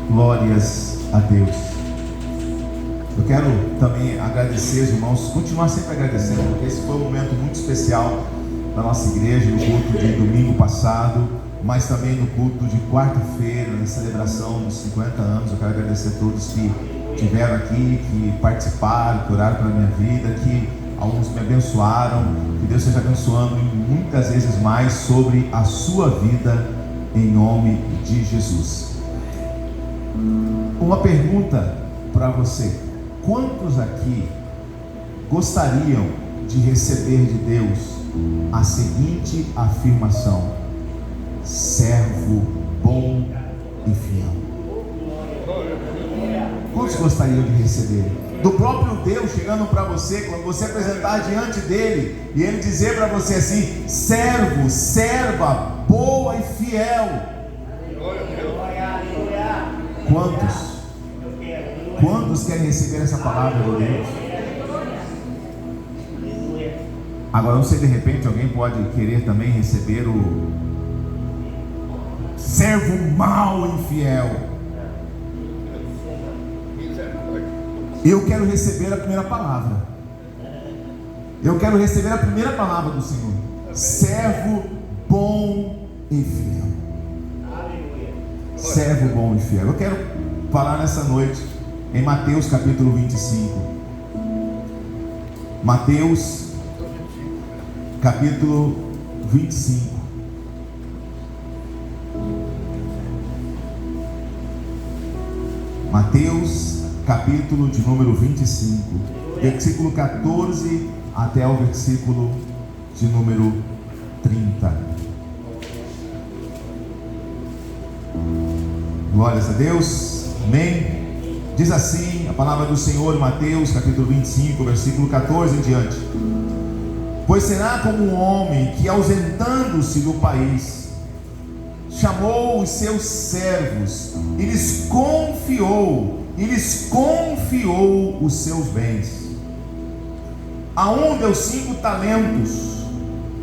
Glórias a Deus. Eu quero também agradecer os irmãos, continuar sempre agradecendo, porque esse foi um momento muito especial da nossa igreja, no culto de domingo passado, mas também no culto de quarta-feira, na celebração dos 50 anos. Eu quero agradecer a todos que estiveram aqui, que participaram, que oraram pela minha vida, que alguns me abençoaram. Que Deus esteja abençoando muitas vezes mais sobre a sua vida, em nome de Jesus. Uma pergunta para você: quantos aqui gostariam de receber de Deus a seguinte afirmação: servo bom e fiel? Quantos gostariam de receber? Do próprio Deus chegando para você, quando você apresentar diante dele, e ele dizer para você assim: servo, serva, boa e fiel. Quantos querem receber essa palavra de Deus? Agora, não sei, de repente alguém pode querer também receber o servo mau e infiel. Eu quero receber a primeira palavra. Eu quero receber a primeira palavra do Senhor: servo bom e fiel. Servo bom e fiel. Eu quero falar nessa noite em Mateus capítulo 25. Mateus capítulo 25. Mateus capítulo de número 25, versículo 14 até o versículo de número 30. Glórias a Deus, amém. Diz assim a palavra do Senhor em Mateus capítulo 25, versículo 14 em diante: pois será como um homem que, ausentando-se do país, chamou os seus servos e lhes confiou os seus bens. A um deu 5 talentos,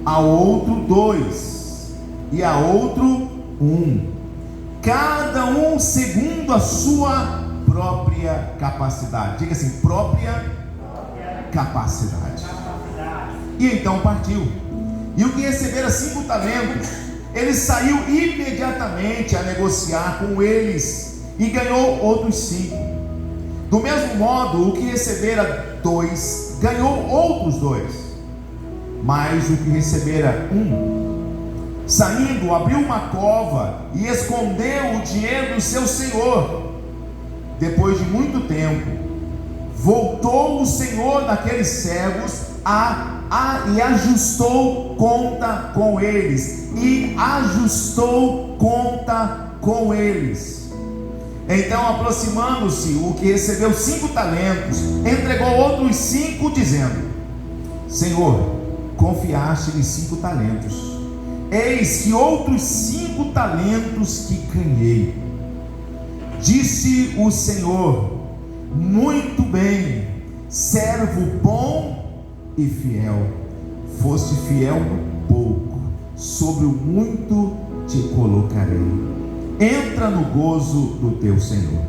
a outro 2, e a outro 1, cada um segundo a sua própria capacidade. Diga assim: própria capacidade. E então partiu. E o que recebera 5 talentos, ele saiu imediatamente a negociar com eles e ganhou outros 5. Do mesmo modo, o que recebera 2 ganhou outros 2. Mas o que recebera 1, saindo, abriu uma cova e escondeu o dinheiro do seu senhor. Depois de muito tempo, voltou o senhor daqueles servos e ajustou conta com eles. Então, aproximando-se o que recebeu 5 talentos, entregou outros 5, dizendo: Senhor, confiaste-lhe 5 talentos, eis que outros 5 talentos que ganhei. Disse o Senhor: muito bem, servo bom e fiel. Foste fiel no pouco, sobre o muito te colocarei. Entra no gozo do teu Senhor.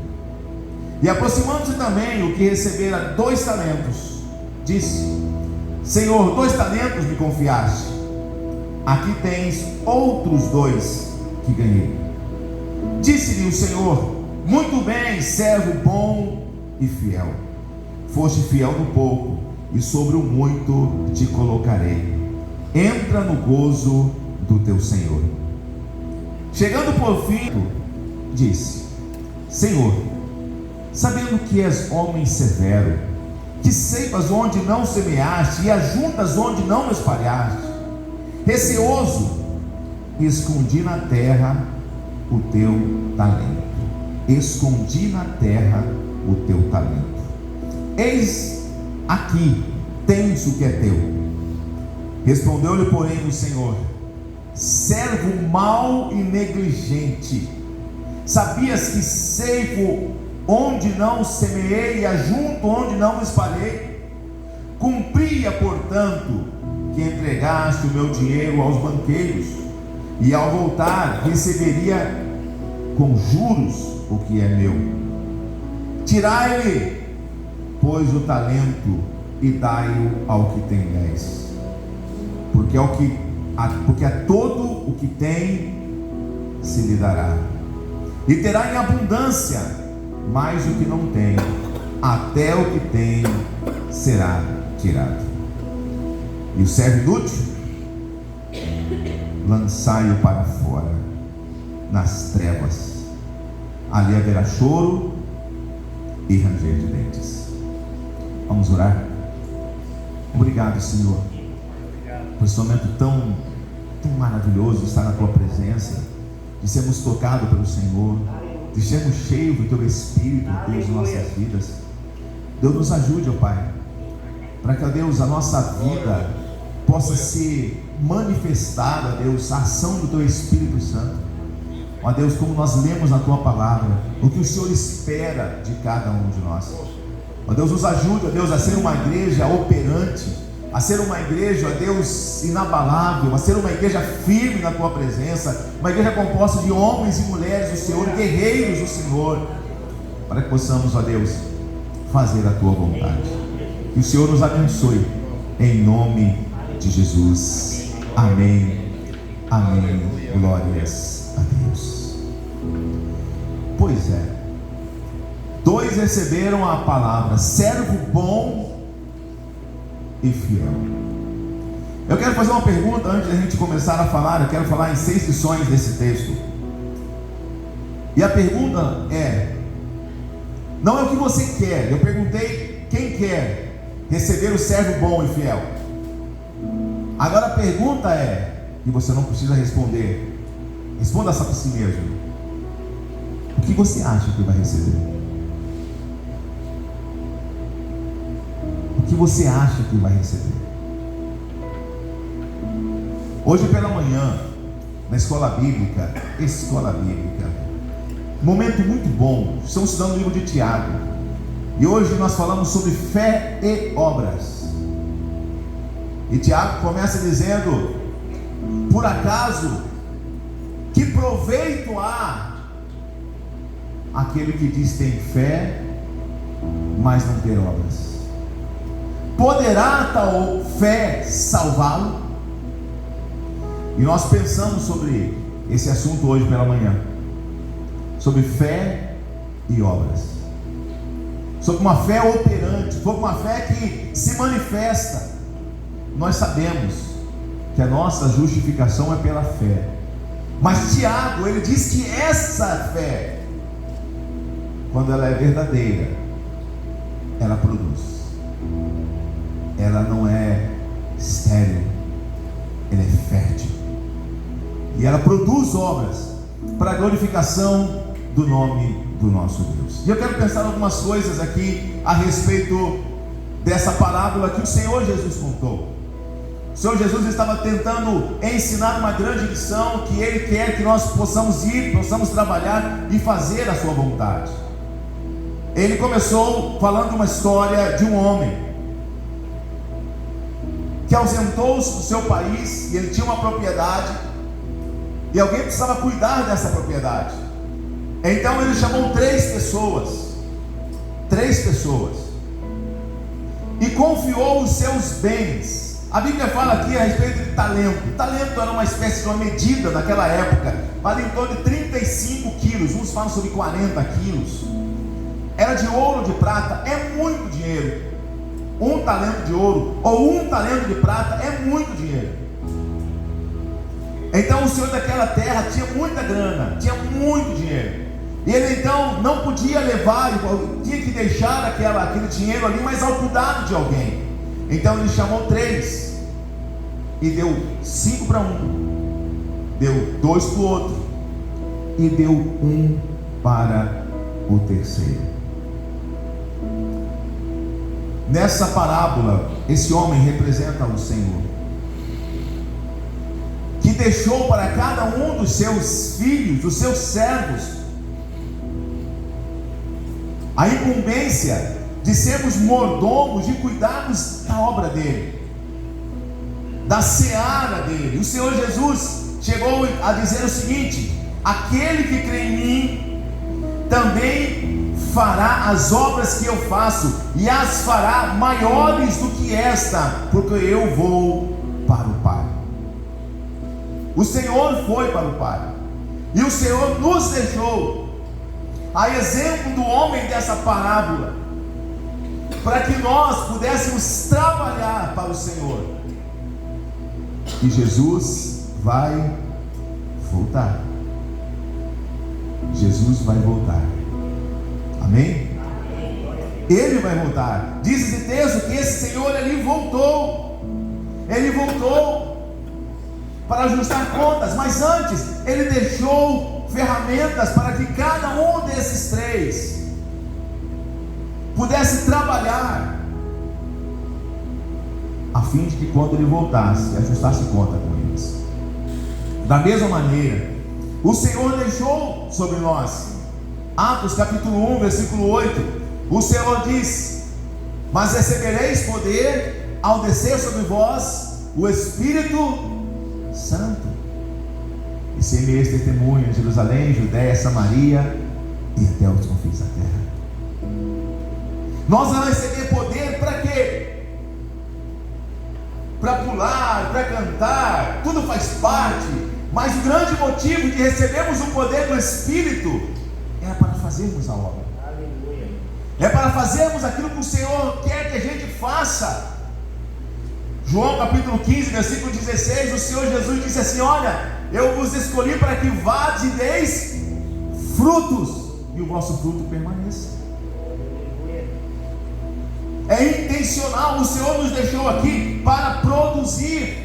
E aproximando-se também o que recebera 2 talentos, disse: Senhor, 2 talentos me confiaste, aqui tens outros 2 que ganhei. Disse-lhe o Senhor: muito bem, servo bom e fiel. Foste fiel no pouco, e sobre o muito te colocarei. Entra no gozo do teu Senhor. Chegando por fim, disse: Senhor, sabendo que és homem severo, que ceipas onde não semeaste e ajuntas onde não espalhaste, receoso, escondi na terra o teu talento. Escondi na terra o teu talento. Eis aqui, tens o que é teu. Respondeu-lhe, porém, o Senhor: servo mau e negligente, sabias que ceivo onde não semeei e ajunto onde não espalhei? Cumpria, portanto, que entregaste o meu dinheiro aos banqueiros, e ao voltar receberia com juros o que é meu. Tirai-lhe, pois, o talento e dai-o ao que tem 10. Porque a todo o que tem se lhe dará, e terá em abundância mais do que não tem, até o que tem será tirado. E o servo inútil, lançai-o para fora, nas trevas, ali haverá choro e ranger de dentes. Vamos orar? Obrigado, Senhor, por esse momento tão maravilhoso de estar na Tua presença, de sermos tocados pelo Senhor, de sermos cheios do Teu Espírito, Deus, em nossas vidas. Deus, nos ajude, ó Pai, para que, ó Deus, a nossa vida possa ser manifestada, Deus, a ação do Teu Espírito Santo. Ó Deus, como nós lemos na Tua palavra, o que o Senhor espera de cada um de nós. Ó Deus, nos ajude, ó Deus, a ser uma igreja operante, a ser uma igreja, ó Deus, inabalável, a ser uma igreja firme na Tua presença, uma igreja composta de homens e mulheres do Senhor, guerreiros do Senhor, para que possamos, ó Deus, fazer a Tua vontade. Que o Senhor nos abençoe, em nome de Jesus. Amém. Amém. Glórias a Deus. Pois é, 2 receberam a palavra: servo bom e fiel. Eu quero fazer uma pergunta antes da gente começar a falar. Eu quero falar em 6 lições desse texto. E a pergunta é: não é o que você quer. Eu perguntei quem quer receber o servo bom e fiel. Agora a pergunta é, e você não precisa responder, responda só para si mesmo: o que você acha que vai receber? O que você acha que vai receber? Hoje pela manhã, na escola bíblica, momento muito bom, estamos estudando o livro de Tiago, e hoje nós falamos sobre fé e obras. E Tiago começa dizendo: por acaso, que proveito há aquele que diz tem fé, mas não ter obras? Poderá tal fé salvá-lo? E nós pensamos sobre esse assunto hoje pela manhã, sobre fé e obras, sobre uma fé operante, sobre uma fé que se manifesta. Nós sabemos que a nossa justificação é pela fé, mas Tiago, ele diz que essa fé, quando ela é verdadeira, ela produz. Ela não é estéril, ela é fértil, e ela produz obras para a glorificação do nome do nosso Deus. E eu quero pensar algumas coisas aqui a respeito dessa parábola que o Senhor Jesus contou. O Senhor Jesus estava tentando ensinar uma grande lição, que Ele quer que nós possamos ir, possamos trabalhar e fazer a sua vontade. Ele começou falando uma história de um homem que ausentou-se do seu país, e ele tinha uma propriedade, e alguém precisava cuidar dessa propriedade. Então ele chamou 3 pessoas, e confiou os seus bens. A Bíblia fala aqui a respeito de talento. Talento era uma espécie de uma medida daquela época, vale em torno de 35 quilos, uns falam sobre 40 quilos. Era de ouro ou de prata, é muito dinheiro. Um talento de ouro ou um talento de prata é muito dinheiro. Então o senhor daquela terra tinha muita grana, tinha muito dinheiro, e ele então não podia levar, tinha que deixar aquele dinheiro ali, mas ao cuidado de alguém. Então ele chamou 3 e deu 5 para um, deu 2 para o outro, e deu 1 para o terceiro. Nessa parábola, esse homem representa o Senhor, que deixou para cada um dos seus filhos, dos seus servos, a incumbência de sermos mordomos, de cuidarmos da obra dele, da seara dele. O Senhor Jesus chegou a dizer o seguinte: aquele que crê em mim também fará as obras que eu faço, e as fará maiores do que esta, porque eu vou para o Pai. O Senhor foi para o Pai, e o Senhor nos deixou a exemplo do homem dessa parábola, para que nós pudéssemos trabalhar para o Senhor. E Jesus vai voltar. Jesus vai voltar. Amém? Ele vai voltar. Diz esse texto que esse Senhor, ele voltou. Ele voltou para ajustar contas, mas antes ele deixou ferramentas para que cada um desses três pudesse trabalhar, a fim de que quando ele voltasse, ajustasse conta com eles. Da mesma maneira, o Senhor deixou sobre nós, Atos capítulo 1, versículo 8, o Senhor diz: mas recebereis poder ao descer sobre vós o Espírito Santo, e semeis testemunha em Jerusalém, Judéia, Samaria e até os confins da terra. Nós vamos receber poder para quê? Para pular, para cantar, tudo faz parte, mas o grande motivo de recebermos o poder do Espírito é para fazermos a obra. Aleluia. É para fazermos aquilo que o Senhor quer que a gente faça. João capítulo 15, versículo 16, o Senhor Jesus disse assim: olha, eu vos escolhi para que vades e deis frutos, e o vosso fruto permaneça. É intencional, o Senhor nos deixou aqui para produzir.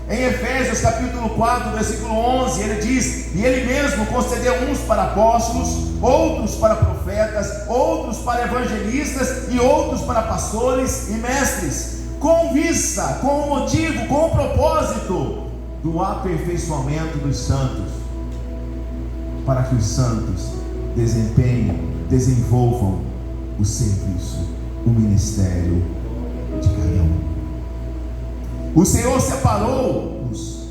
Em Efésios capítulo 4, versículo 11, ele diz: e ele mesmo concedeu uns para apóstolos, outros para profetas, outros para evangelistas e outros para pastores e mestres, com vista, com o motivo, com o propósito do aperfeiçoamento dos santos, para que os santos desenvolvam o serviço, o ministério de cada um. O Senhor separou-os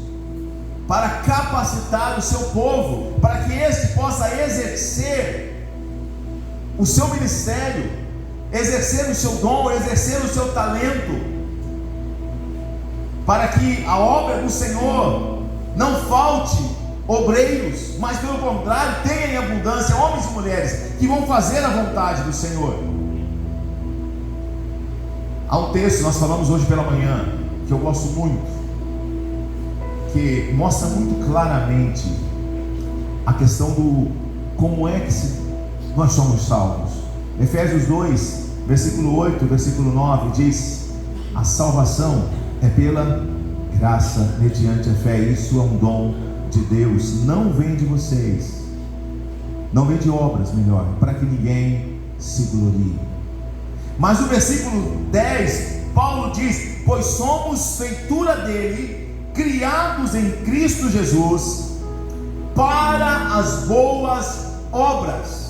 para capacitar o seu povo, para que este possa exercer o seu ministério, exercer o seu dom, exercer o seu talento, para que a obra do Senhor não falte obreiros, mas pelo contrário, tenha em abundância homens e mulheres que vão fazer a vontade do Senhor. Há um texto, nós falamos hoje pela manhã, que eu gosto muito, que mostra muito claramente a questão do como é que nós somos salvos. Efésios 2, versículo 8, versículo 9 diz: a salvação é pela graça, mediante a fé. Isso é um dom de Deus, não vem de vocês, não vem de obras, melhor, para que ninguém se glorie. Mas no versículo 10, Paulo diz: pois somos feitura dele, criados em Cristo Jesus, para as boas obras.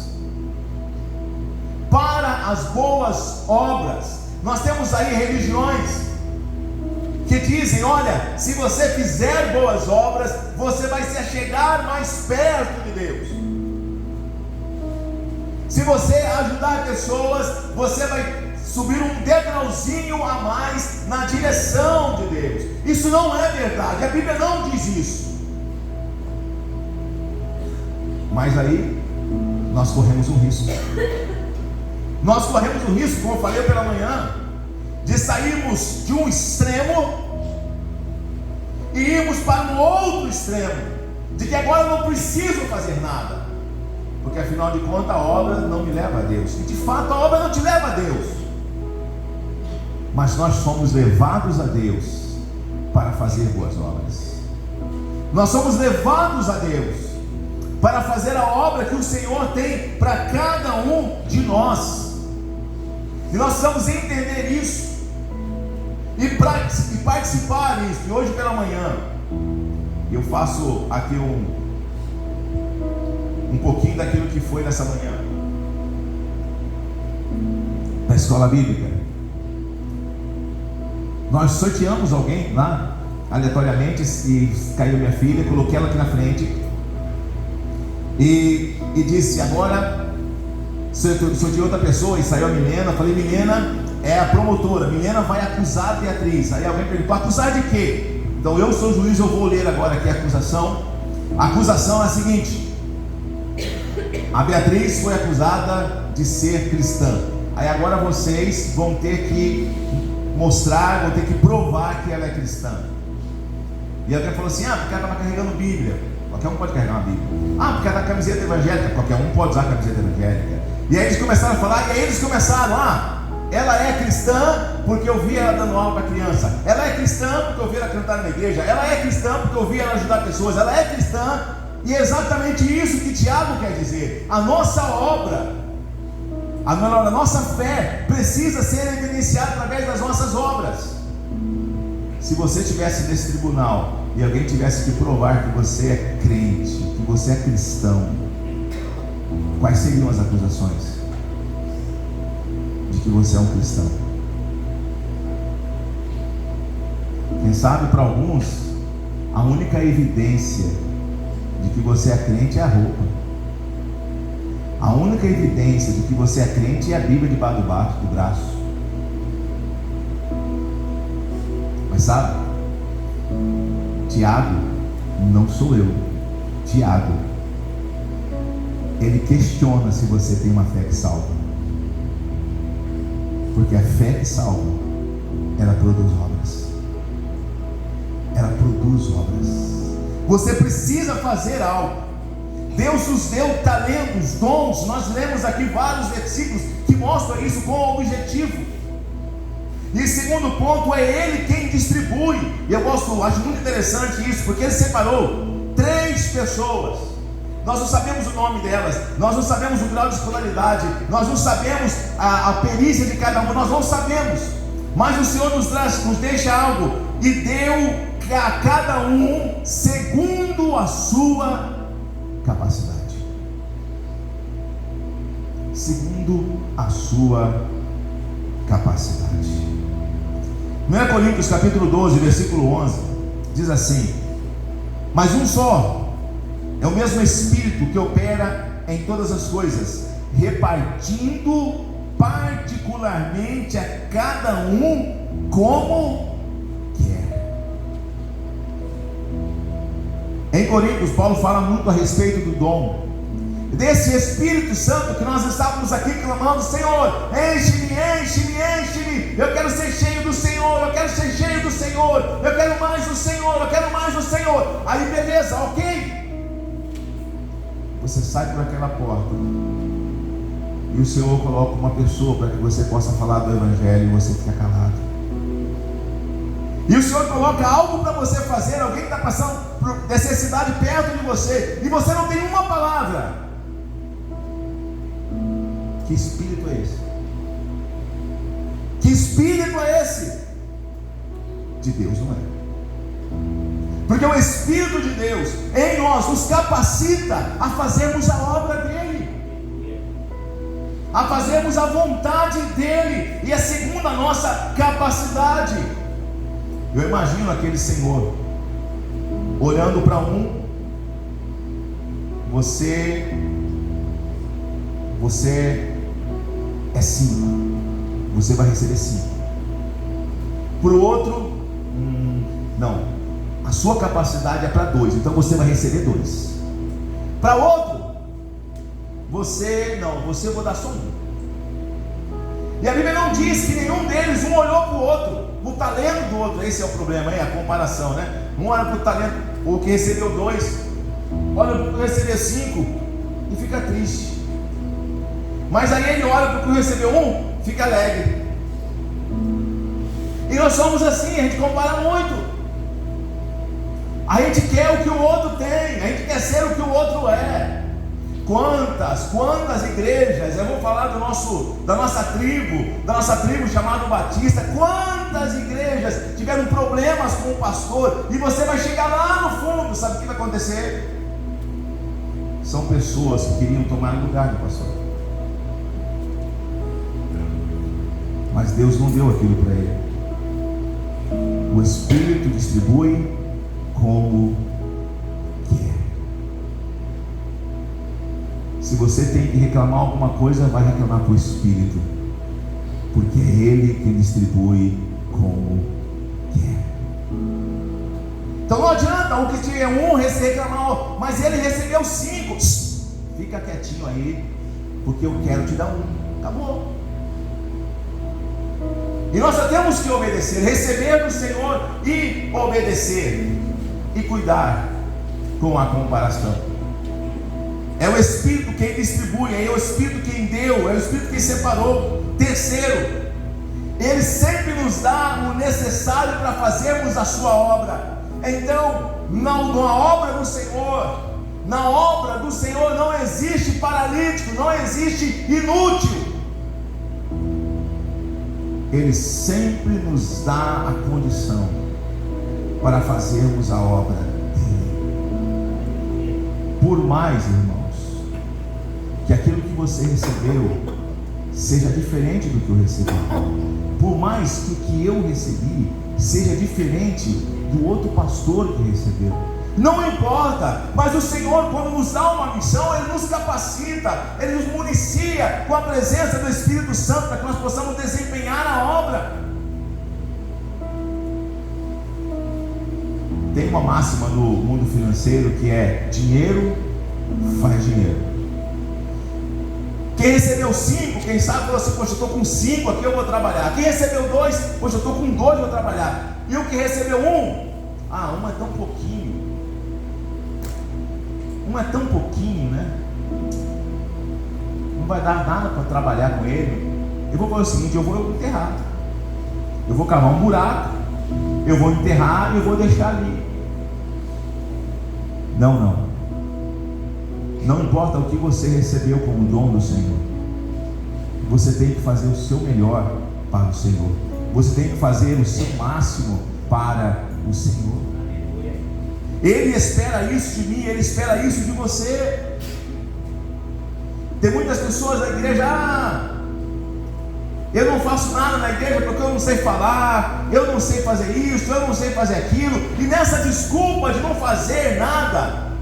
Para as boas obras. Nós temos aí religiões que dizem: olha, se você fizer boas obras, você vai se achegar mais perto de Deus. Se você ajudar pessoas, você vai subir um degrauzinho a mais na direção de Deus. Isso não é verdade, a Bíblia não diz isso. Mas aí nós corremos um risco. Nós corremos o risco, como eu falei pela manhã, de sairmos de um extremo e irmos para um outro extremo, de que agora eu não preciso fazer nada, porque afinal de contas a obra não me leva a Deus. E de fato a obra não te leva a Deus, mas nós somos levados a Deus para fazer boas obras. Nós somos levados a Deus para fazer a obra que o Senhor tem para cada um de nós. E nós precisamos entender isso e participar disso. E hoje pela manhã eu faço aqui um pouquinho daquilo que foi nessa manhã na escola bíblica. Nós sorteamos alguém lá aleatoriamente, e caiu minha filha, coloquei ela aqui na frente. e disse: agora sou de outra pessoa. E saiu a Milena. Eu falei: Milena é a promotora, Milena vai acusar a Beatriz. Aí alguém perguntou: acusar de quê? Então eu sou juiz, eu vou ler agora aqui a acusação. A acusação é a seguinte: a Beatriz foi acusada de ser cristã. Aí agora vocês vão ter que mostrar, vão ter que provar que ela é cristã. E alguém falou assim: porque ela estava carregando Bíblia. Qualquer um pode carregar uma Bíblia. Porque ela está camiseta evangélica. Qualquer um pode usar a camiseta evangélica. E aí eles começaram a falar, e aí eles começaram: ela é cristã porque eu vi ela dando aula para criança. Ela é cristã porque eu vi ela cantar na igreja. Ela é cristã porque eu vi ela ajudar pessoas. Ela é cristã. E é exatamente isso que Tiago quer dizer. A nossa obra, a nossa fé precisa ser evidenciada através das nossas obras. Se você estivesse nesse tribunal e alguém tivesse que provar que você é crente, que você é cristão, quais seriam as acusações? De que você é um cristão. Quem sabe para alguns a única evidência de que você é crente é a roupa. A única evidência de que você é crente é a Bíblia debaixo do braço. Mas sabe, Tiago, não sou eu, Tiago, ele questiona se você tem uma fé que salva. Porque a fé que salva, ela produz obras. Ela produz obras. Você precisa fazer algo. Deus nos deu talentos, dons. Nós lemos aqui vários versículos que mostram isso com objetivo. E segundo ponto, é Ele quem distribui. E eu acho muito interessante isso, porque Ele separou 3 pessoas. Nós não sabemos o nome delas, nós não sabemos o grau de escolaridade, nós não sabemos a perícia de cada um, nós não sabemos. Mas o Senhor nos deixa algo, e deu a cada um segundo a sua capacidade. Segundo a sua capacidade. 1 Coríntios capítulo 12, versículo 11, diz assim: mas um só é o mesmo Espírito que opera em todas as coisas, repartindo particularmente a cada um como quer. Em Coríntios, Paulo fala muito a respeito do dom, desse Espírito Santo que nós estávamos aqui clamando: Senhor, enche-me, enche-me, enche-me. Eu quero ser cheio do Senhor, eu quero ser cheio do Senhor, eu quero mais do Senhor, eu quero mais do Senhor. Aí beleza, ok. Você sai por aquela porta e o Senhor coloca uma pessoa para que você possa falar do Evangelho, e você fica calado. E o Senhor coloca algo para você fazer, alguém que está passando por necessidade perto de você, e você não tem uma palavra. Que espírito é esse? Que espírito é esse? De Deus não é. Porque o Espírito de Deus em nós nos capacita a fazermos a obra dele, a fazermos a vontade dele, e é segundo a nossa capacidade. Eu imagino aquele Senhor olhando para você é 5, você vai receber 5. Para o outro, não, a sua capacidade é para 2, então você vai receber 2. Para outro, você eu vou dar só 1. E a Bíblia não diz que nenhum deles, um olhou para o outro, o talento do outro. Esse é o problema aí, a comparação, né? Um olha para o talento, o que recebeu 2, olha para o que recebeu 5 e fica triste. Mas aí ele olha para o que recebeu 1, fica alegre. E nós somos assim, a gente compara muito. A gente quer o que o outro tem, a gente quer ser o que o outro é. Quantas igrejas, eu vou falar da nossa tribo chamada Batista, quantas igrejas tiveram problemas com o pastor, e você vai chegar lá no fundo, sabe o que vai acontecer? São pessoas que queriam tomar o lugar do pastor, mas Deus não deu aquilo para ele. O Espírito distribui como quer. Se você tem que reclamar alguma coisa, vai reclamar para o Espírito, porque é Ele que distribui como quer. Então não adianta o que tinha um reclamar, mas ele recebeu 5. Fica quietinho aí, porque eu quero te dar 1. Acabou. E nós só temos que obedecer, receber do Senhor e obedecer, e cuidar com a comparação. É o Espírito quem distribui, é o Espírito quem deu, é o Espírito quem separou. Terceiro, Ele sempre nos dá o necessário para fazermos a sua obra. Então, na obra do Senhor, não existe paralítico, não existe inútil. Ele sempre nos dá a condição para fazermos a obra dele. Por mais, irmãos, que aquilo que você recebeu seja diferente do que eu recebi, por mais que o que eu recebi seja diferente do outro pastor que recebeu, não importa, mas o Senhor, quando nos dá uma missão, Ele nos capacita, Ele nos municia com a presença do Espírito Santo, para que nós possamos desempenhar a obra. Tem uma máxima no mundo financeiro que é: dinheiro faz dinheiro. Quem recebeu 5, quem sabe falou assim: poxa, eu estou com 5 aqui, eu vou trabalhar. Quem recebeu 2, poxa, eu estou com 2, eu vou trabalhar. E o que recebeu 1, um é tão pouquinho. É tão pouquinho, né? Não vai dar nada para trabalhar com ele. Eu vou fazer o seguinte: eu vou enterrar. Eu vou cavar um buraco, eu vou enterrar e eu vou deixar ali. Não importa o que você recebeu como dom do Senhor, você tem que fazer o seu melhor para o Senhor. Você tem que fazer o seu máximo para o Senhor. Ele espera isso de mim, Ele espera isso de você. Tem muitas pessoas na igreja: eu não faço nada na igreja porque eu não sei falar, eu não sei fazer isso, eu não sei fazer aquilo. E nessa desculpa de não fazer nada,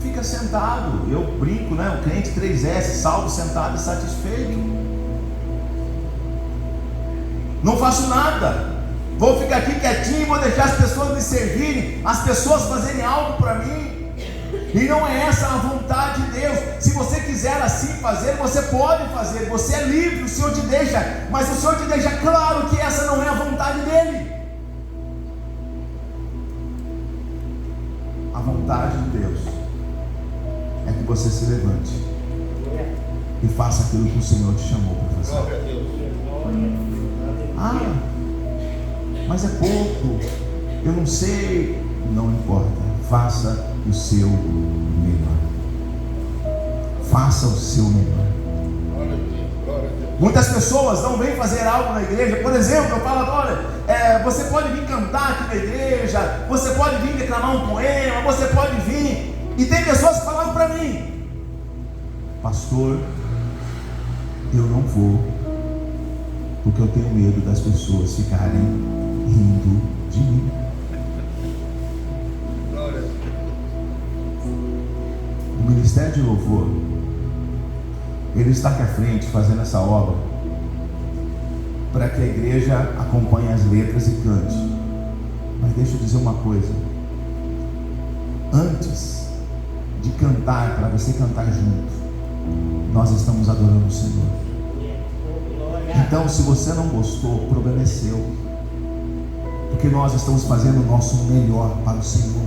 fica sentado. Eu brinco, né? O crente 3S, salvo, sentado e satisfeito. Não faço nada, vou ficar aqui quietinho e vou deixar as pessoas me servirem, as pessoas fazerem algo para mim. E não é essa a vontade de Deus. Se você quiser assim fazer, você pode fazer, você é livre, o Senhor te deixa, mas o Senhor te deixa claro que essa não é a vontade dEle. A vontade de Deus é que você se levante e faça aquilo que o Senhor te chamou para fazer. Mas é pouco, eu não sei. Não importa, faça o seu melhor. Faça o seu melhor. Muitas pessoas não vêm fazer algo na igreja. Por exemplo, eu falo: olha, você pode vir cantar aqui na igreja, você pode vir declamar um poema, você pode vir. E tem pessoas que falam para mim: pastor, eu não vou, porque eu tenho medo das pessoas ficarem rindo de mim. O Ministério de Louvor, ele está aqui à frente fazendo essa obra para que a igreja acompanhe as letras e cante. Mas deixa eu dizer uma coisa: antes de cantar, para você cantar junto, nós estamos adorando o Senhor. Então, se você não gostou, o problema é seu, porque nós estamos fazendo o nosso melhor para o Senhor.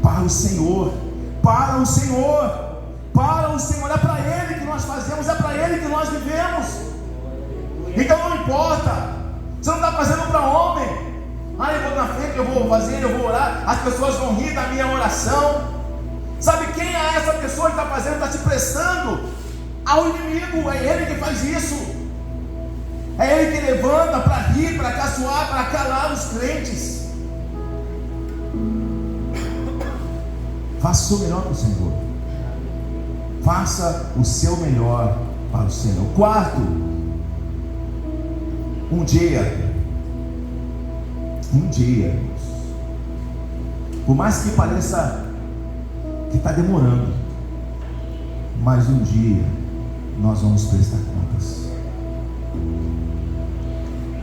Para o Senhor, para o Senhor, para o Senhor. É para Ele que nós fazemos, é para Ele que nós vivemos. Então não importa, você não está fazendo para homem. Eu vou na frente, eu vou fazer, eu vou orar, as pessoas vão rir da minha oração. Sabe quem é essa pessoa que está fazendo? Está se prestando ao inimigo. É ele que faz isso. É ele que levanta para rir, para caçoar, para calar os crentes. Faça o seu melhor para o Senhor. Faça o seu melhor para o Senhor. Quarto, um dia, por mais que pareça que está demorando, mas um dia nós vamos prestar contas.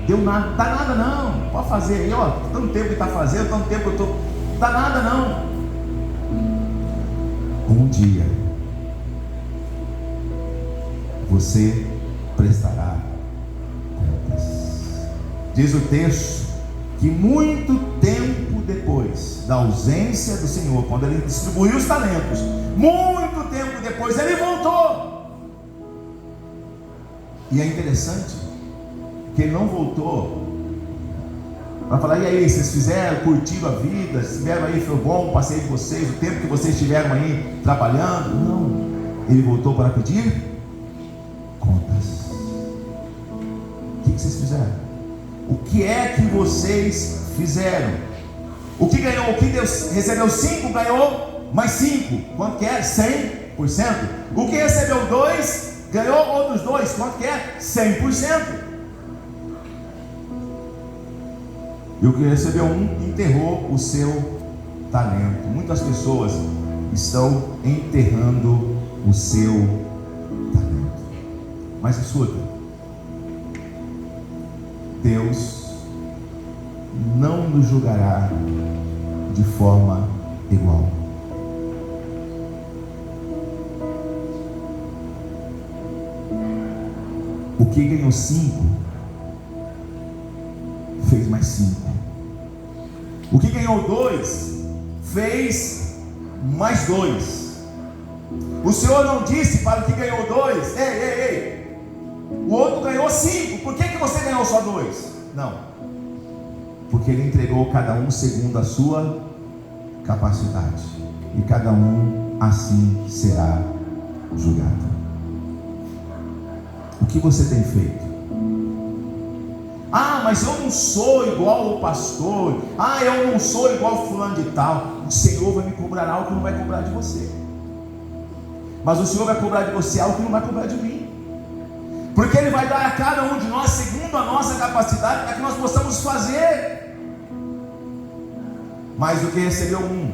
Deu nada, dá nada não, pode fazer aí, ó, tanto tempo que está fazendo, tanto tempo que eu estou, dá nada não. Um dia você prestará contas. Diz o texto que muito tempo depois da ausência do Senhor, quando ele distribuiu os talentos, muito tempo depois ele voltou. E é interessante que ele não voltou para falar: e aí, vocês fizeram, curtiram a vida, estiveram aí, foi bom o passeio de vocês, o tempo que vocês estiveram aí trabalhando. Não, ele voltou para pedir contas. O que vocês fizeram? O que é que vocês fizeram? O que ganhou? O que Deus recebeu 5, ganhou mais 5. Quanto que é? 100%. O que recebeu 2, ganhou outros 2. Quanto que é? 100%. E o que recebeu 1, enterrou o seu talento. Muitas pessoas estão enterrando o seu talento. Mas escuta, Deus não nos julgará de forma igual. O que ganhou 5 fez mais 5. O que ganhou 2 fez mais 2. O Senhor não disse para o que ganhou 2: ei, o outro ganhou 5, por que você ganhou só 2? Não, porque Ele entregou cada um segundo a sua capacidade, e cada um assim será julgado. O que você tem feito? Ah, mas eu não sou igual o pastor. Ah, eu não sou igual fulano de tal. O Senhor vai me cobrar algo que não vai cobrar de você. Mas o Senhor vai cobrar de você algo que não vai cobrar de mim. Porque Ele vai dar a cada um de nós segundo a nossa capacidade, para que nós possamos fazer. Mas o que recebeu 1,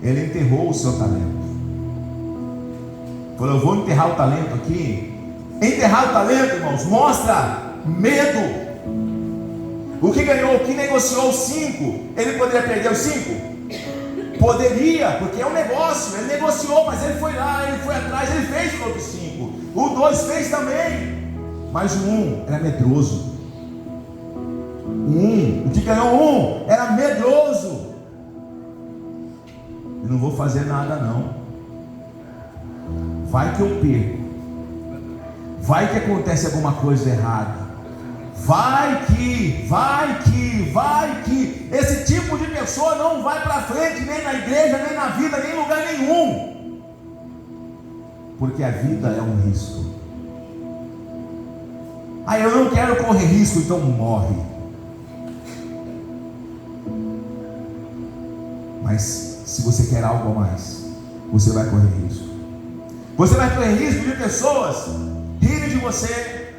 ele enterrou o seu talento. Falou: eu vou enterrar o talento aqui. Enterrar o talento, irmãos, mostra medo. O que ganhou, o que negociou 5, ele poderia perder os 5? Poderia, porque é um negócio. Ele negociou, mas ele foi lá, ele foi atrás, ele fez os outros 5. O 2 fez também, mas o 1 era medroso. O que ganhou 1 era medroso. Eu não vou fazer nada não. Vai que eu perco, vai que acontece alguma coisa errada, vai que esse tipo de pessoa não vai para frente, nem na igreja, nem na vida, nem em lugar nenhum, porque a vida é um risco. Ah, eu não quero correr risco, então morre. Mas se você quer algo a mais, você vai correr risco. Você vai correr risco de pessoas rirem de você.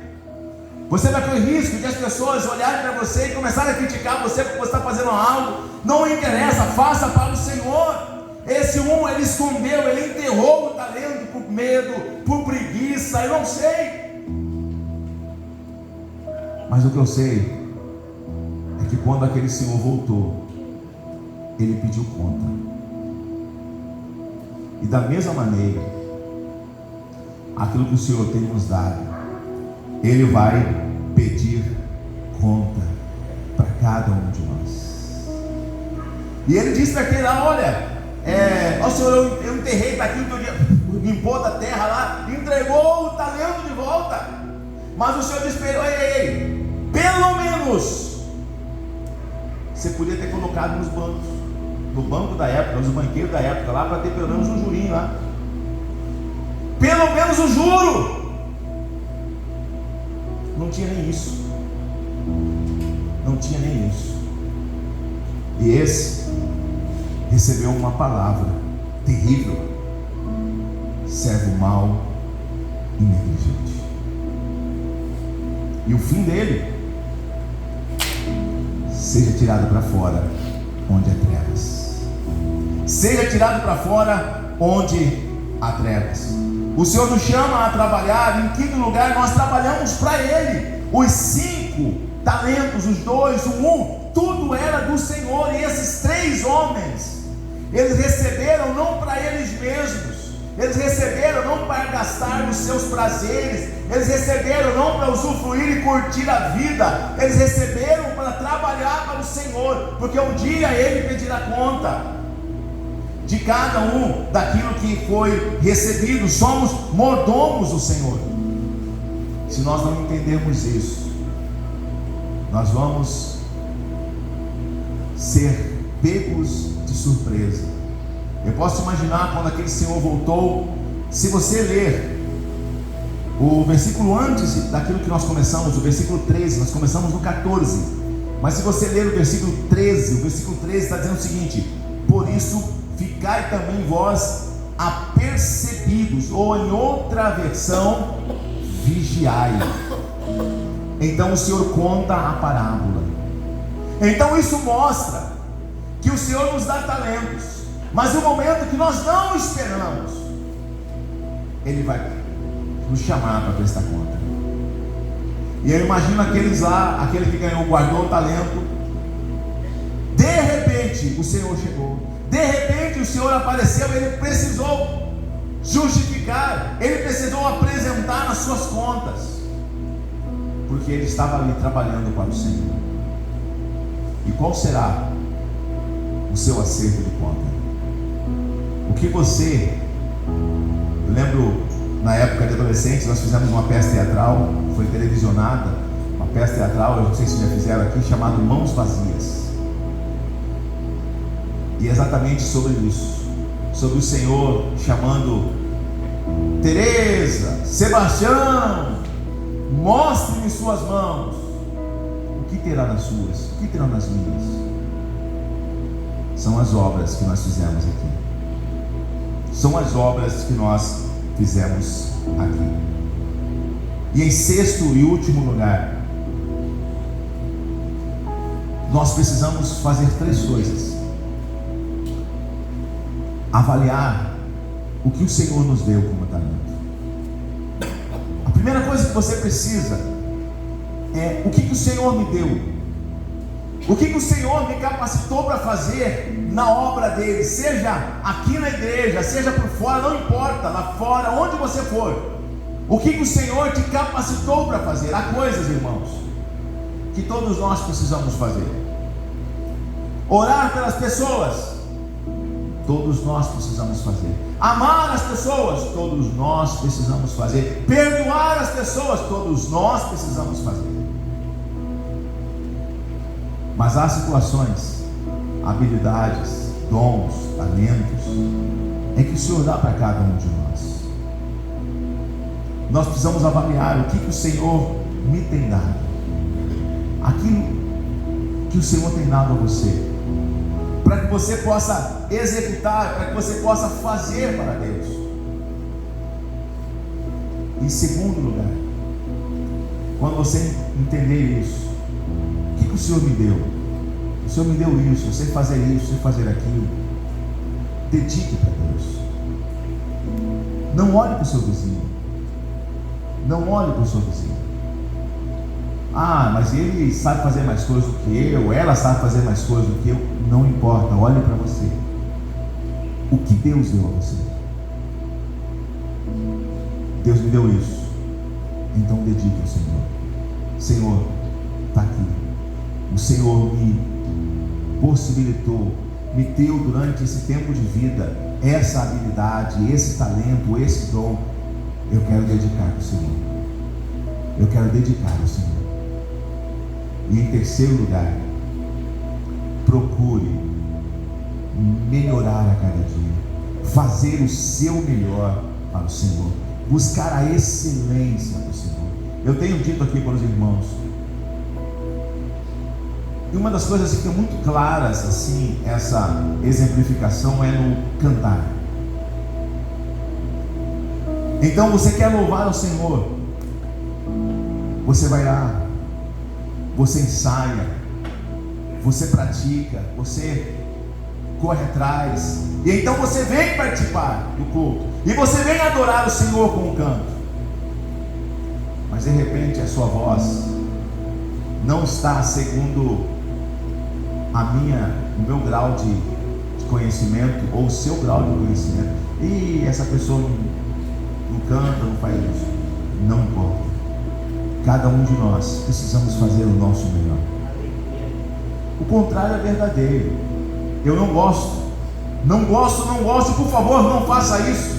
Você vai correr risco de as pessoas olharem para você e começarem a criticar você porque você está fazendo algo. Não interessa, faça para o Senhor. Esse 1, ele escondeu, ele enterrou o talento por medo, por preguiça, eu não sei. Mas o que eu sei é que quando aquele senhor voltou, ele pediu conta. E da mesma maneira, aquilo que o Senhor tem nos dado, Ele vai pedir conta para cada um de nós. E Ele disse para aquele lá: olha, ó Senhor, eu enterrei, está aqui o teu dia, limpou da terra lá, entregou o talento de volta. Mas o Senhor disse para ele: ei, pelo menos você podia ter colocado nos bancos, no banco da época, nos banqueiros da época lá, para ter pelo menos um jurinho lá. Pelo menos o juro. Não tinha nem isso. Não tinha nem isso. E esse recebeu uma palavra terrível: servo mau e negligente. E o fim dele: seja tirado para fora onde há trevas. Seja tirado para fora onde a trevas. O Senhor nos chama a trabalhar. Em quinto lugar, nós trabalhamos para Ele. Os 5 talentos, os 2, o 1, tudo era do Senhor. E esses 3 homens, eles receberam não para eles mesmos, eles receberam não para gastar nos seus prazeres, eles receberam não para usufruir e curtir a vida, eles receberam para trabalhar para o Senhor, porque um dia Ele pedirá conta de cada um daquilo que foi recebido. Somos mordomos do Senhor. Se nós não entendermos isso, nós vamos ser pegos de surpresa. Eu posso imaginar quando aquele Senhor voltou. Se você ler o versículo antes daquilo que nós começamos, o versículo 13, nós começamos no 14, mas se você ler o versículo 13 está dizendo o seguinte: por isso ficai também vós apercebidos, ou em outra versão, vigiai. Então o Senhor conta a parábola. Então isso mostra que o Senhor nos dá talentos, mas no momento que nós não esperamos, Ele vai nos chamar para prestar conta. E eu imagino aqueles lá, aquele que ganhou, guardou o talento. De repente o Senhor chegou, de repente o Senhor apareceu. Ele precisou justificar, ele precisou apresentar as suas contas, porque ele estava ali trabalhando para o Senhor. E qual será o seu acerto de conta? O que você... Eu lembro, na época de adolescente, nós fizemos uma peça teatral, foi televisionada, uma peça teatral, eu não sei se já fizeram aqui, chamada Mãos Vazias. E é exatamente sobre isso, sobre o Senhor chamando: Teresa, Sebastião, mostre-me suas mãos. O que terá nas suas? O que terá nas minhas? São as obras que nós fizemos aqui. São as obras que nós fizemos aqui. E em sexto e último lugar, nós precisamos fazer 3 coisas: avaliar o que o Senhor nos deu como talento. A primeira coisa que você precisa é: o que o Senhor me deu? O que o Senhor me capacitou para fazer na obra dele? Seja aqui na igreja, seja por fora, não importa, lá fora, onde você for. O que o Senhor te capacitou para fazer? Há coisas, irmãos, que todos nós precisamos fazer. Orar pelas pessoas, todos nós precisamos fazer. Amar as pessoas, todos nós precisamos fazer. Perdoar as pessoas, todos nós precisamos fazer. Mas há situações, habilidades, dons, talentos, é que o Senhor dá para cada um de nós. Nós precisamos avaliar o que o Senhor me tem dado, aquilo que o Senhor tem dado a você, para que você possa executar, para que você possa fazer para Deus. Em segundo lugar, quando você entender isso, o que o Senhor me deu? O Senhor me deu isso, eu sei fazer isso, eu sei fazer aquilo. Dedique para Deus. Não olhe para o seu vizinho. Não olhe para o seu vizinho. Ah, mas ele sabe fazer mais coisas do que eu, ela sabe fazer mais coisas do que eu. Não importa, olhe para você. O que Deus deu a você? Deus me deu isso, então dedique ao Senhor. Senhor, está aqui. O Senhor me possibilitou, me deu durante esse tempo de vida essa habilidade, esse talento, esse dom. Eu quero dedicar ao Senhor. Eu quero dedicar ao Senhor. E em terceiro lugar, procure melhorar a cada dia, fazer o seu melhor para o Senhor, buscar a excelência do Senhor. Eu tenho dito aqui para os irmãos, e uma das coisas que ficam muito claras, assim, essa exemplificação é no cantar. Então você quer louvar ao Senhor, você vai lá, você ensaia, você pratica, você corre atrás, e então você vem participar do culto. e você vem adorar o Senhor com um canto, mas de repente a sua voz não está segundo o meu grau de conhecimento, ou o seu grau de conhecimento. E essa pessoa não canta, não faz isso. Não importa. Cada um de nós precisamos fazer o nosso melhor. O contrário é verdadeiro. Eu não gosto, por favor, não faça isso.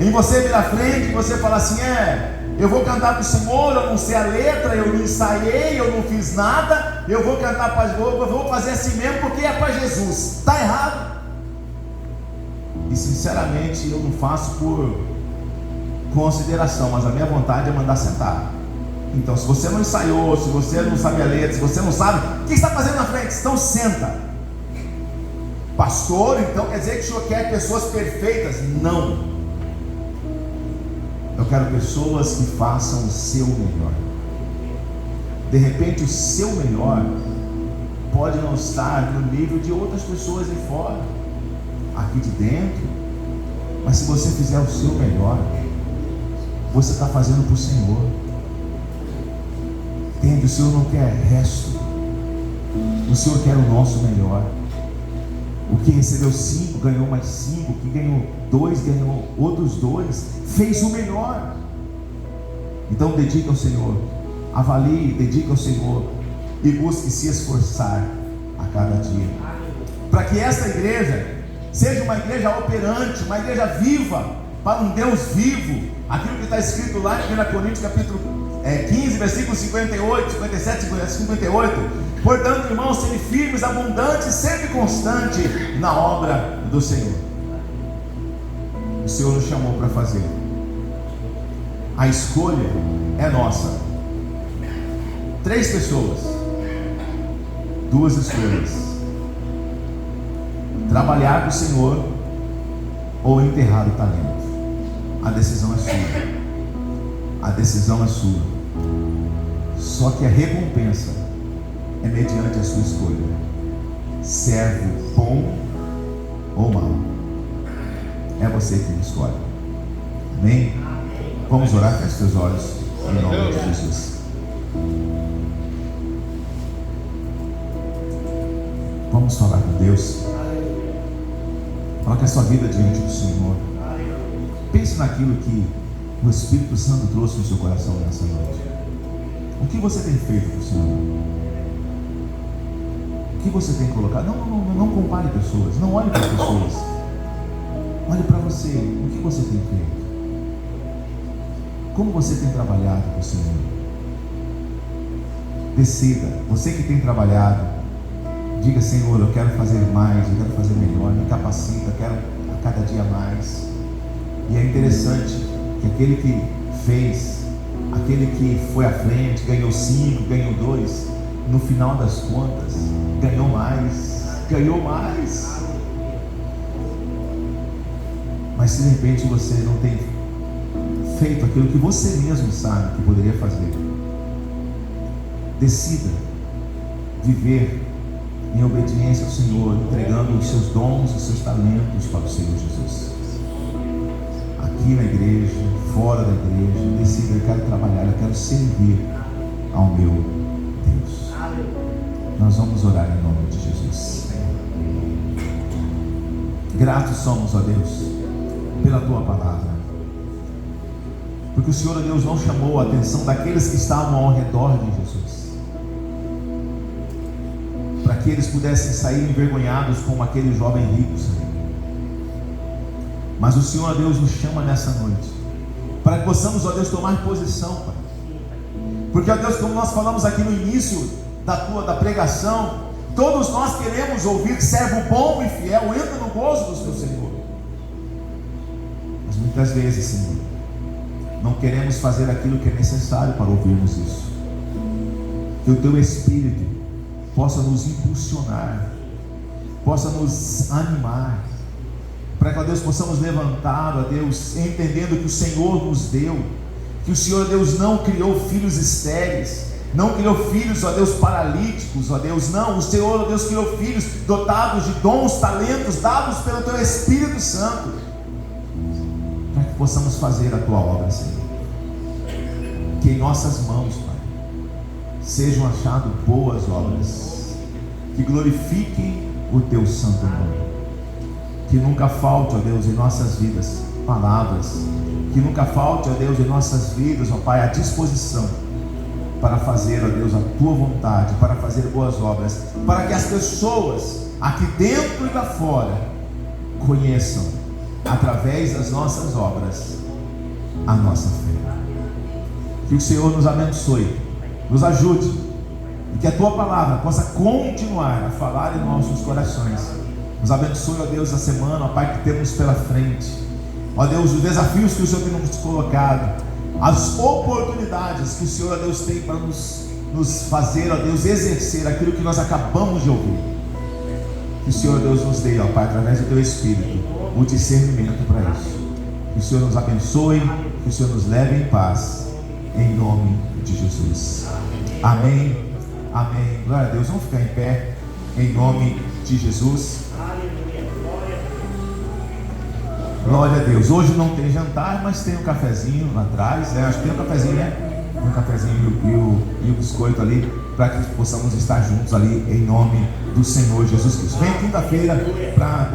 Em você vir à frente, você fala assim: eu vou cantar para o Senhor, eu não sei a letra, eu não ensaiei, eu não fiz nada, eu vou cantar para eu vou fazer assim mesmo porque é para Jesus. Está errado. E sinceramente eu não faço por consideração, mas a minha vontade é mandar sentar. Então, se você não ensaiou, se você não sabe a letra, se você não sabe, o que está fazendo na frente? Então senta. Pastor, então quer dizer que o senhor quer pessoas perfeitas? Não. Eu quero pessoas que façam o seu melhor. De repente o seu melhor pode não estar no nível de outras pessoas de fora, aqui de dentro, mas se você fizer o seu melhor, você está fazendo para o Senhor. Entende? O Senhor não quer resto, o Senhor quer o nosso melhor. O que recebeu 5 ganhou mais 5, o que ganhou 2 ganhou outros 2, fez o melhor. Então dedique ao Senhor, avalie, dedique ao Senhor e busque se esforçar a cada dia, para que esta igreja seja uma igreja operante, uma igreja viva para um Deus vivo. Aquilo que está escrito lá em 1 Coríntios capítulo 15, versículo 58, 57, 58. Portanto, irmãos, sede firmes, abundantes, sempre constante na obra do Senhor. O Senhor nos chamou para fazer. A escolha é nossa. 3 pessoas, 2 escolhas: trabalhar para o Senhor ou enterrar o talento. A decisão é sua. A decisão é sua. Só que a recompensa é mediante a sua escolha. Servo bom ou mau, é você que escolhe. Amém? Vamos orar, feche seus olhos em nome de Jesus. Vamos falar com Deus. Coloque a sua vida diante do Senhor. Pense naquilo que o Espírito Santo trouxe no seu coração nessa noite. O que você tem feito para o Senhor? O que você tem colocado? Não compare pessoas. Não olhe para as pessoas. Olhe para você. O que você tem feito? Como você tem trabalhado para o Senhor? Decida. Você que tem trabalhado, diga: Senhor, eu quero fazer mais, eu quero fazer melhor, me capacita, eu quero a cada dia mais. E é interessante que aquele que fez, aquele que foi à frente, ganhou 5, ganhou 2, no final das contas, ganhou mais. Mas se de repente você não tem feito aquilo que você mesmo sabe que poderia fazer, decida viver em obediência ao Senhor, entregando os seus dons, os seus talentos para o Senhor Jesus. Aqui na igreja, fora da igreja, decida: eu quero trabalhar, eu quero servir ao meu Deus. Nós vamos orar em nome de Jesus. Gratos somos, ó Deus, pela tua palavra, porque o Senhor, ó Deus, não chamou a atenção daqueles que estavam ao redor de Jesus, para que eles pudessem sair envergonhados como aquele jovem rico, Senhor. Mas o Senhor, ó Deus, nos chama nessa noite para que possamos, ó Deus, tomar posição, Pai. Porque, ó Deus, como nós falamos aqui no início da pregação, todos nós queremos ouvir: servo bom e fiel, entra no gozo do teu Senhor. Mas muitas vezes, Senhor, não queremos fazer aquilo que é necessário para ouvirmos isso. Que o teu Espírito possa nos impulsionar, possa nos animar, para que, ó Deus, possamos levantar, ó Deus, entendendo que o Senhor nos deu, que o Senhor, Deus, não criou filhos estéreis, não criou filhos, ó Deus, paralíticos, ó Deus, não. O Senhor, ó Deus, criou filhos dotados de dons, talentos, dados pelo Teu Espírito Santo, para que possamos fazer a Tua obra, Senhor. Que em nossas mãos, Pai, sejam achadas boas obras, que glorifiquem o Teu santo nome. Que nunca falte, ó Deus, em nossas vidas palavras, que nunca falte, ó Deus, em nossas vidas, ó Pai, a disposição para fazer, ó Deus, a Tua vontade, para fazer boas obras, para que as pessoas aqui dentro e lá fora conheçam, através das nossas obras, a nossa fé. Que o Senhor nos abençoe, nos ajude, e que a Tua palavra possa continuar a falar em nossos corações. Nos abençoe, ó Deus, a semana, ó Pai, que temos pela frente. Ó Deus, os desafios que o Senhor tem nos colocado, as oportunidades que o Senhor, ó Deus, tem para nos fazer, ó Deus, exercer aquilo que nós acabamos de ouvir. Que o Senhor, ó Deus, nos dê, ó Pai, através do Teu Espírito, o discernimento para isso. Que o Senhor nos abençoe, que o Senhor nos leve em paz, em nome de Jesus. Amém, amém. Glória a Deus. Vamos ficar em pé, em nome de Jesus. Glória a Deus. Hoje não tem jantar, mas tem um cafezinho lá atrás, né? Acho que tem um cafezinho, né? Um cafezinho e o biscoito ali, para que possamos estar juntos ali, em nome do Senhor Jesus Cristo. Vem quinta-feira para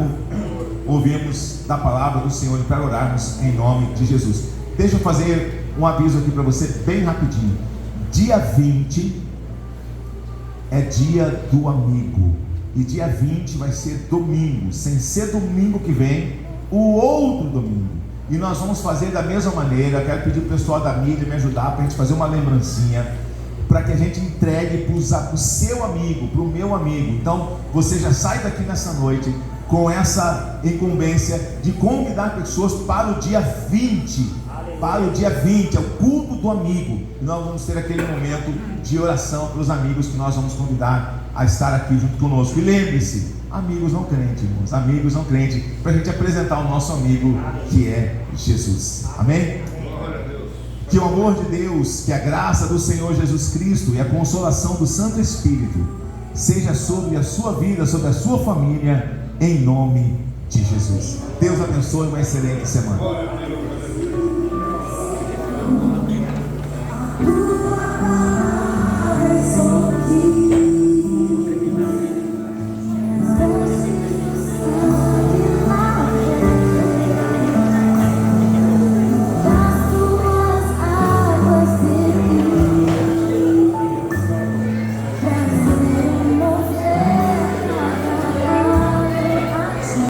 ouvirmos da palavra do Senhor e para orarmos em nome de Jesus. Deixa eu fazer um aviso aqui para você, bem rapidinho. Dia 20 é dia do amigo, e dia 20 vai ser domingo, sem ser domingo que vem, o outro domingo, e nós vamos fazer da mesma maneira. Eu quero pedir para o pessoal da mídia me ajudar, para a gente fazer uma lembrancinha, para que a gente entregue para o seu amigo, para o meu amigo. Então você já sai daqui nessa noite com essa incumbência de convidar pessoas para o dia 20, para o dia 20, é o culto do amigo, e nós vamos ter aquele momento de oração para os amigos que nós vamos convidar a estar aqui junto conosco. E lembre-se, amigos não crentes, irmãos, amigos não crentes, para a gente apresentar o nosso amigo, que é Jesus. Amém? Que o amor de Deus, que a graça do Senhor Jesus Cristo e a consolação do Santo Espírito seja sobre a sua vida, sobre a sua família, em nome de Jesus. Deus abençoe, uma excelente semana.